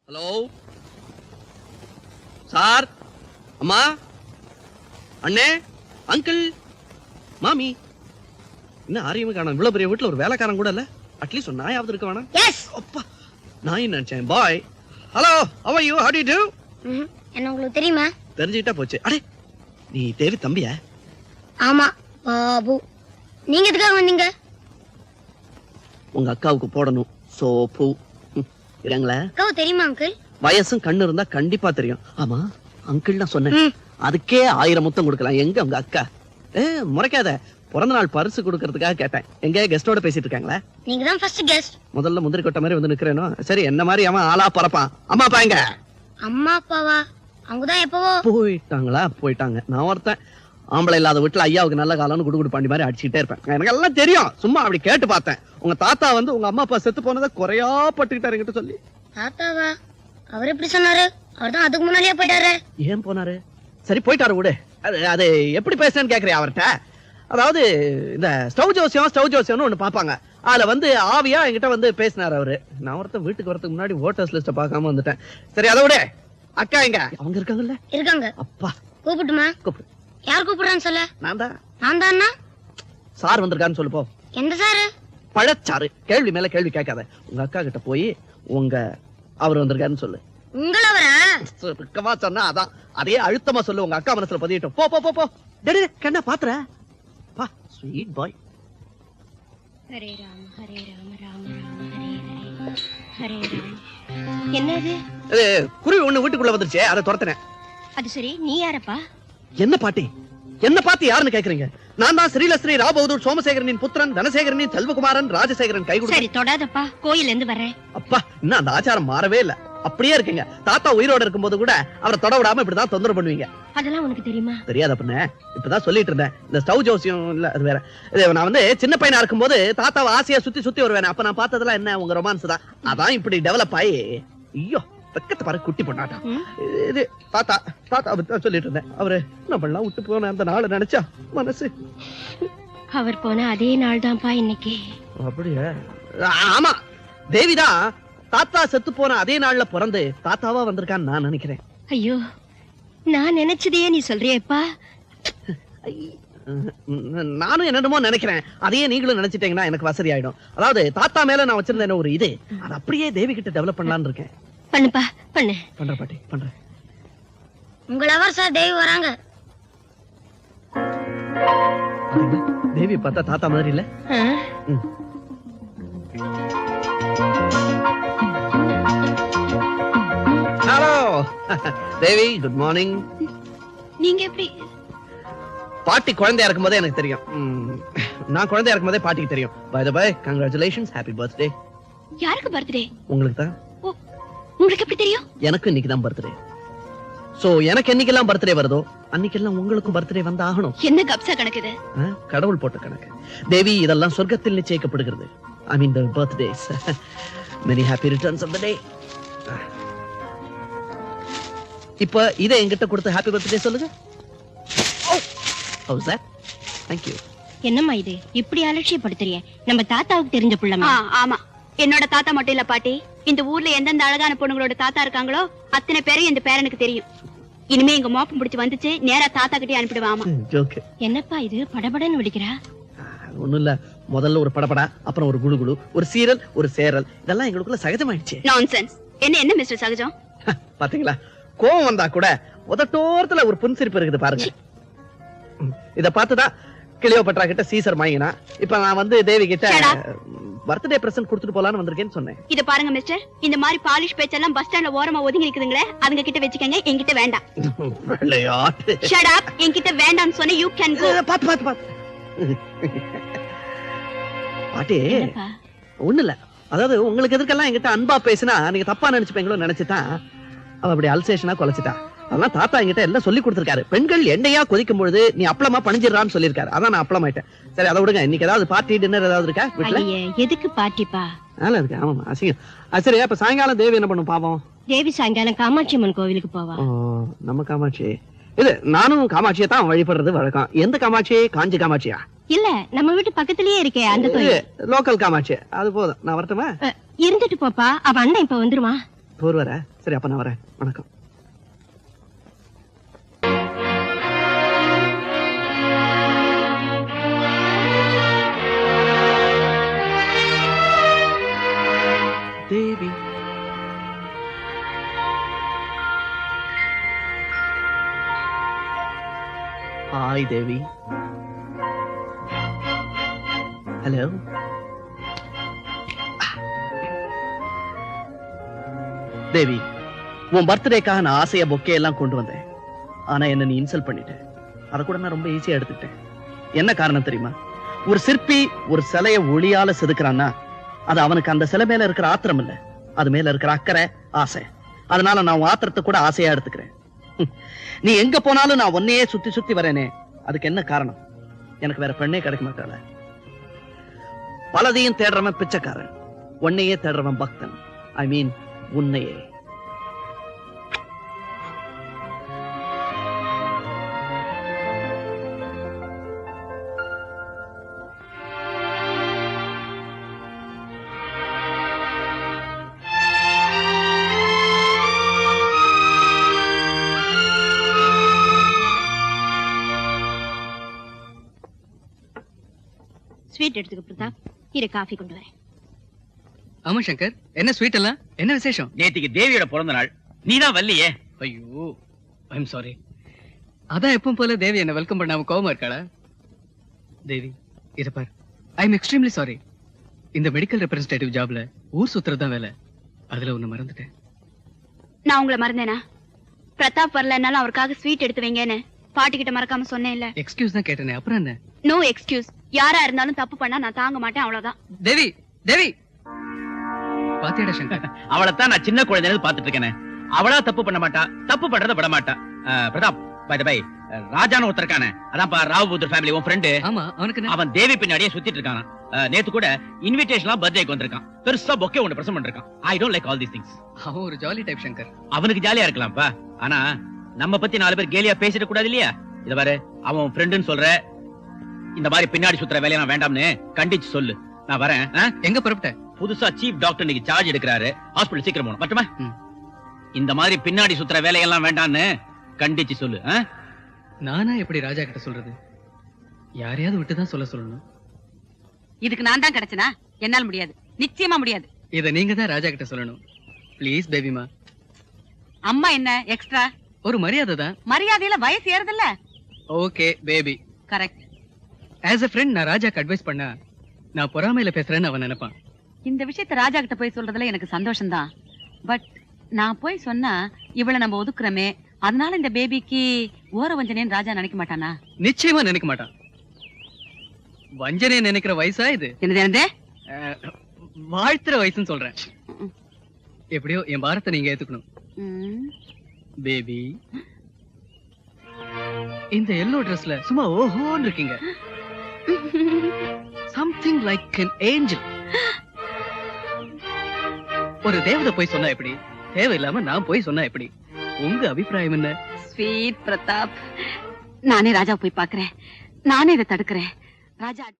Hello sir, அம்மா, அண்ணே, uncle, மாமி, என்ன ஆரியமே காணோம். இவ்வளவு பெரிய வீட்டுல ஒரு வேலைக்காரன் கூட இல்ல. அட்லீஸ்ட் ஒரு நாயாவது இருக்க வேணாம். எஸ் அப்பா, நாய் நினைச்சேன். Bye. Hello, how are you? How do you do? என்ன உங்களுக்கு தெரியுமா? தெரிஞ்சுக்கிட்டா போச்சு. அடே, நீ தேவி தம்பியா? ஆமா பாபு. நீங்க எதுக்காக வந்தீங்க? உங்க அக்காவுக்கு போடணும் சோப்பு. இருங்களா? அக்காவை தெரியுமா அங்கிள்? வயசும் கண்ணு இருந்தா கண்டிப்பா தெரியும். ஆமா, அங்கிள் நான் சொன்னேன். அதுக்கே 1000 முத்தம் கொடுக்கலாம். எங்க உங்க அக்கா? முறைக்காத. பிறந்த நாள் பரிசு கொடுக்கறதுக்காக கேட்டேன். எங்க கெஸ்டோட பேசிட்டு இருக்காங்களா? நீங்க தான் ஃபர்ஸ்ட் கெஸ்ட். முதல்ல முந்திரி கொட்ட மாதிரி வந்து நிக்கிறேனோ. சரி, என்ன மாதிரி அவன் ஆளா பறப்பான். அம்மா அப்பா எங்க? அம்மா அப்பாவா? அவங்க தான் எப்பவோ போயிட்டாங்களா? போயிட்டாங்க. நான் ஒருத்தன் ஆம்பளை இல்லாத வீட்டுல ஐயாவுக்கு நல்ல காலம்னு குடுகுடு பாண்டி மாதிரி அடிச்சுக்கிட்டே இருப்பேன். எனக்கு எல்லாம் தெரியும். சும்மா அப்படி கேட்டு பார்த்தேன். உங்க தாத்தா வந்து உங்க அம்மா அப்பா செத்து போனதை குறையா பட்டுக்கிட்டாருங்கிட்ட சொல்லி. தாத்தாவா? அவர் எப்படி சொன்னாரு? அவர் தான் அதுக்கு முன்னாடியே போயிட்டாரு. ஏன் போனாரு? சரி, போயிட்டாரு விடு. அது எப்படி பேசுறேன்னு கேக்குறியா அவர்கிட்ட? அதாவது இந்த ஸ்டவ் ஜோசியம்னு ஒண்ணு பாப்பாங்க. அதுல வந்து ஆவியா என்கிட்ட வந்து பேசினாரு அவரு. நான் ஒருத்தன் வீட்டுக்கு வரதுக்கு முன்னாடி ஓட்டர்ஸ் லிஸ்ட பாக்காம வந்துட்டேன். சரி, அதை விட அக்கா எங்க? அவங்க இருக்காங்கல்ல? இருக்காங்க. அப்பா, கூப்பிட்டுமா? கூப்பிடு. யார் கூப்பிடுறான்னு சொல்ல? நான் நான் தானா? சார் வந்திருக்கான்னு சொல்லு போ. எந்த சாரு? பழச்சாரு. கேள்வி மேல கேள்வி கேட்காத. உங்க அக்கா கிட்ட போய் உங்க அவர் வந்திருக்காருன்னு சொல்லு. உங்களவரா? சுருக்கமா சொன்னா அதான். அதே அழுத்தமா சொல்லு. உங்க அக்கா மனசுல பதியட்டும். போ போ போ போ. டேய் கண்ணா பாத்துற. பா, ஸ்வீட் பாய். ஹரே ராம் ஹரே ராம் ராம ராம ஹரே ஹரே ஹரே ராம். என்னது? குருவி ஒண்ணு வீட்டுக்குள்ள வந்துருச்சே, அதை துரத்துனேன். அது சரி, நீ யாரப்பா? என்ன பாட்டி? என்ன பார்த்து யாருன்னு கேக்குறீங்க? நான் தான் ஸ்ரீலஸ்ரீ ராபகதூர் சோமசேகரனின் புத்திரன், தனசேகரனின் செல்வகுமாரன், ராஜசேகரன் கை கொடுத்து. சரி, தொடாதப்பா. கோயில இருந்து வரேன். அப்பா, இன்னும் அந்த ஆச்சாரம் மாறவே இல்ல. அப்படியே இருக்குங்க. தாத்தா உயிரோட இருக்கும்போது கூட அவரை தொட விடாம இப்படிதான் தொந்தரவு பண்ணுவீங்க. அதெல்லாம் உனக்கு தெரியுமா? தெரியாத பண்ண. இப்பதான் சொல்லிட்டு இருந்தேன். இந்த ஸ்டவ் ஜோசியம் இல்ல, அது வேற. நான் வந்து சின்ன பையனா இருக்கும்போது தாத்தாவை ஆசையா சுத்தி வருவேன். அப்ப நான் பார்த்ததெல்லாம் என்ன, உங்க ரொமான்ஸ் தான். அதான் இப்படி டெவலப் ஆகி. ஐயோ, பக்கத்து பாரு, குட்டி பொண்ணாட்டா. இது தாத்தா சொல்லிட்டு இருந்தேன். அவரு என்ன பண்ணலாம், விட்டு போன அந்த நாளை நினைச்சா மனசு. அவர் போன அதே நாள் தான்ப்பா இன்னைக்கு. அப்படியே? ஆமா, தேவிதான் தாத்தா செத்து போன அதே நாள்ல பிறந்து தாத்தாவா வந்திருக்கான்னு நான் நினைக்கிறேன். ஐயோ, நான் நினைச்சதையே நீ சொல்றியப்பா. நானும் என்னமோ நினைக்கிறேன். அதையே நீங்களும் நினைச்சிட்டீங்கன்னா எனக்கு வசதி ஆயிடும். அதாவது தாத்தா மேல நான் வச்சிருந்த ஒரு இது, அது அப்படியே தேவி கிட்ட டெவலப் பண்ணலாம்னு இருக்கேன். பண்ணுப்பா, பண்ணு. பண்ற பாட்டி, பண்றேன். உங்களவர் சார் தேவி வராங்க. தேவி பார்த்தா தாத்தா மாதிரி இல்ல? ஹலோ தேவி, குட் மார்னிங். நீங்க எப்படி? பாட்டி குழந்தையா இருக்கும் போதே எனக்கு தெரியும். நான் குழந்தையா இருக்கும் போதே பாட்டிக்கு தெரியும். By the by, congratulations, happy birthday. யாருக்கு பர்த்டே? உங்களுக்கு தான். உங்களுக்கு எப்படி தெரியும்? எனக்கு இன்னைக்கு தான் பர்த்டே. சோ எனக்கு என்னைக்கெல்லாம் பர்த்டே வருதோ அன்னைக்கெல்லாம் உங்களுக்கும் பர்த்டே வந்து ஆகணும். என்ன கப்சா கணக்குது? கடவுள் போட்ட கணக்கு தேவி. இதெல்லாம் சொர்க்கத்தில் நிச்சயிக்கப்படுகிறது. ஐ மீன் தி birthdays. many happy returns of the day. இப்ப இதை என்கிட்ட கொடுத்து ஹாப்பி பர்த்டே சொல்லுங்க. House that? Thank you. என்னம்மா இது இப்படி அலட்சியப்படுத்துறிய? நம்ம தாத்தாவுக்கு தெரிஞ்ச புள்ளமா? ஆமா, என்னோட தாத்தா மட்டும் இல்ல பாட்டி. இந்த ஊர்ல எந்தெந்த அழகான பொண்ணுங்களோட தாத்தா இருக்காங்களோ அத்தனை பேரும் இந்த பேரனுக்கு தெரியும். இனிமே எங்க மோப்பம் பிடிச்சு வந்துச்சு நேரா தாத்தா கிட்டே அனுப்பிடுவாமா. ஜோக். என்னப்பா இது படபடன்னு வெடிக்கிறா? ஒண்ணும் இல்ல. முதல்ல ஒரு படபடா, அப்புறம் ஒரு குளுகுளு, ஒரு சீரல், ஒரு சேரல். இதெல்லாம் எங்களுக்குள்ள சகஜமாயிடுச்சு. நான்சென்ஸ். என்ன மிஸ்டர் சகஜம்? பாத்தீங்களா, கோவம் வந்தா கூட உதட்டோரத்துல ஒரு புன்சிரிப்பு இருக்குது பாருங்க. இத பார்த்துதான் கிளியோபட்ரா கிட்ட சீசர் வாங்கினா. இப்ப நான் வந்து தேவி கிட்ட பர்த்டே பிரசன்ட் கொடுத்துட்டு போலான்னு வந்திருக்கேன்னு சொன்னேன். இத பாருங்க மிஸ்டர், இந்த மாதிரி பாலிஷ் பேச்செல்லாம் பஸ் ஸ்டாண்ட்ல ஓரமா ஒதுங்கி இருக்குதுங்களே, அதுங்க கிட்ட வச்சுக்கங்க, என்கிட்ட வேண்டாம். Shut up. என்கிட்ட வேண்டாம்னு சொன்ன யூ கேன் கோ. பாத்து பாட்டி, ஒண்ணு இல்ல. அதாவது உங்களுக்கு எதுக்கெல்லாம் என்கிட்ட அன்பா பேசினா நீங்க தப்பா நினைச்சுப்பீங்களோ நினைச்சுதான் அவ அப்படி அல்சேஷனா கொலைச்சிட்டா. அதெல்லாம் தாத்தா என்கிட்ட எல்லாம் சொல்லி கொடுத்திருக்காரு. பெண்கள் எண்ணெயா கொதிக்கும் பொழுது நீ அப்பளமா பணிஞ்சிடறான்னு சொல்லிருக்காரு. அதான் நான் அப்பளம் ஆயிட்டேன். சரி, அதை விடுங்க. இன்னைக்கு ஏதாவது பார்ட்டி டின்னர் ஏதாவது இருக்கா வீட்டுல? எதுக்கு பார்ட்டிப்பா? நல்லா இருக்கு. ஆமா, அசிங்கம். சரி, அப்ப சாயங்காலம் தேவி என்ன பண்ணும் பாவம்? தேவி சாயங்காலம் காமாட்சி அம்மன் கோவிலுக்கு போவா. நம்ம காமாட்சி இது. நானும் காமாட்சியை தான் வழிபடுறது வழக்கம். எந்த காமாட்சி? காஞ்சி காமாட்சியா? இல்ல, நம்ம வீட்டு பக்கத்திலேயே இருக்கே அந்த கோயில். லோக்கல் காமாட்சி. அது போதும். நான் வரட்டுமா? இருந்துட்டு போப்பா, அவ அண்ணன் இப்ப வந்துருவான். போர் வர. சரி அப்ப நான் வரேன். வணக்கம். தேவி ஹாய் தேவி. ஹலோ. தேவி, உன் பர்த்டேக்காக நான் ஆசைய பொக்கே எல்லாம் கொண்டு வந்தேன். ஆனா என்ன நீ இன்சல்ட் பண்ணிட்ட. அத கூட நான் ரொம்ப ஈஸியா எடுத்துக்கிட்டேன். என்ன காரணம் தெரியுமா? ஒரு சிற்பி ஒரு சிலைய ஒளியால செதுக்குறான்னா அது அவனுக்கு அந்த சிலை மேல இருக்கிற ஆத்திரம் இல்ல, அது மேல இருக்கிற அக்கறை, ஆசை. அதனால நான் உன் ஆத்திரத்தை கூட ஆசையா எடுத்துக்கிறேன். நீ எங்க போனாலும் நான் உன்னையே சுத்தி சுத்தி வரேனே, அதுக்கு என்ன காரணம்? எனக்கு வேற பெண்ணே கிடைக்க மாட்டாள. பலதையும் தேடுறவன் பிச்சைக்காரன், உன்னையே தேடுறவன் பக்தன். ஐ மீன் உன்னையே. ஸ்வீட் எடுத்துக்க பிரதாப். இரு காஃபி கொண்டு வரேன். ஆமா சங்கர், என்ன ஸ்வீட் எல்லாம்? என்ன விசேஷம்? நேத்திக்கு தேவியோட பிறந்த நாள், நீதான் வரலையே. ஐயோ, ஐம் சாரி. அதான் எப்பவும் போல தேவி என்ன வெல்கம் பண்ணாம கோவமா இருக்காளா? தேவி இத பார், ஐ எம் எக்ஸ்ட்ரீம்லி சாரி. இந்த மெடிக்கல் ரெப்ரசன்டேட்டிவ் ஜாப்ல ஊர் சுத்துறதுதான் வேலை. அதுல ஒண்ணு மறந்துட்டேன். நான் உங்களை மறந்தேனா? பிரதாப் வரலனாலும் அவருக்காக ஸ்வீட் எடுத்து வைங்கன்னு பாட்டி கிட்ட மறக்காம சொன்னேன் இல்ல? எக்ஸ்கியூஸ் தான் கேட்டேனே, அப்புறம் என்ன? No excuse. யாரா இருந்தாலும் தப்பு பண்ணா நான் தாங்க மாட்டேன், அவ்வளவுதான். தேவி தேவி பாத்தியாடா சங்கர், அவளைத்தான் நான் சின்ன குழந்தைல பாத்துட்டு இருக்கேன். அவளா தப்பு பண்ண மாட்டா, தப்பு பண்றத விட மாட்டா. பிரதாப், பை த பை, ராஜான்னு ஒருத்தர் இருக்கானே, அதான்ப்பா ராவ்பூதர் ஃபேமிலி உன் ஃப்ரெண்டு. ஆமா, அவனுக்கு என்ன? அவன் தேவி பின்னாடியே சுத்திட்டு இருக்கான். நேத்து கூட இன்விடேஷன்லாம் பர்த்டேக்கு வந்திருக்கான். பெருசா பொக்கே ஒன்னு பிரசன்ட் பண்ணிருக்கான். I don't like all these things. அவன் ஒரு ஜாலி டைப் சங்கர். அவனுக்கு ஜாலியா இருக்கலாம்ப்பா, ஆனா நம்ம பத்தி 4 பேர் கேலியா பேசிட கூடாது இல்லையா? இத பாரு, அவன் ஃப்ரெண்டுன்னு சொல்ற, இந்த மாதிரி பின்னாடி சுத்துற வேலையெல்லாம் வேண்டாம்னு கண்டிச்சு சொல்லு. நான் வரேன். எங்க புறப்பட்ட? புதுசா சீஃப் டாக்டர் இன்னைக்கு சார்ஜ் எடுக்கிறாரு. ஹாஸ்பிடல் சீக்கிரம் போகணும். மட்டுமா? இந்த மாதிரி பின்னாடி சுத்துற வேலையெல்லாம் வேண்டாம்னு கண்டிச்சு சொல்லு. நானா எப்படி ராஜா கிட்ட சொல்றது? யாரையாவது விட்டுதான் சொல்ல சொல்லணும். இதுக்கு நான் தான் கிடைச்சனா? என்னால முடியாது, நிச்சயமா முடியாது. இத நீங்க தான் ராஜா கிட்ட சொல்லணும். ப்ளீஸ் பேபிமா. அம்மா என்ன எக்ஸ்ட்ரா? ஒரு மரியாதை தான். மரியாதையில வயசு ஏறதில்ல. Okay baby. Correct. As a friend நான் ராஜாக்கு அட்வைஸ் பண்ணா நான் பொறாமையில பேசுறேன்னு அவன் நினைப்பான். இந்த விஷயத்த ராஜா கிட்ட போய் சொல்றதுல எனக்கு சந்தோஷம் தான். பட் நான் போய் சொன்னா இவளை நம்ம ஒதுக்குறமே, அதனால இந்த பேபிக்கு ஓர வஞ்சனைன்னு ராஜா நினைக்க மாட்டானா? நிச்சயமா நினைக்க மாட்டான். வஞ்சனையை நினைக்கிற வயசா இது? என்னது? வாழ்த்துற வயசுன்னு சொல்றேன். எப்படியோ என் பாரத்தை நீங்க ஏத்துக்கணும். பேபி, இந்த எல்லோ ட்ரெஸ்ல சும்மா ஓஹோன்னு இருக்கீங்க. Something like an angel. ஒரு தேவதை போய் சொன்னா எப்படி? தேவையில்லாம நான் போய் சொன்னா எப்படி? உங்க அபிப்பிராயம் என்ன? ஸ்வீட் பிரதாப், நானே ராஜா போய் பாக்குறேன். நானே இதை தடுக்கிறேன். ராஜா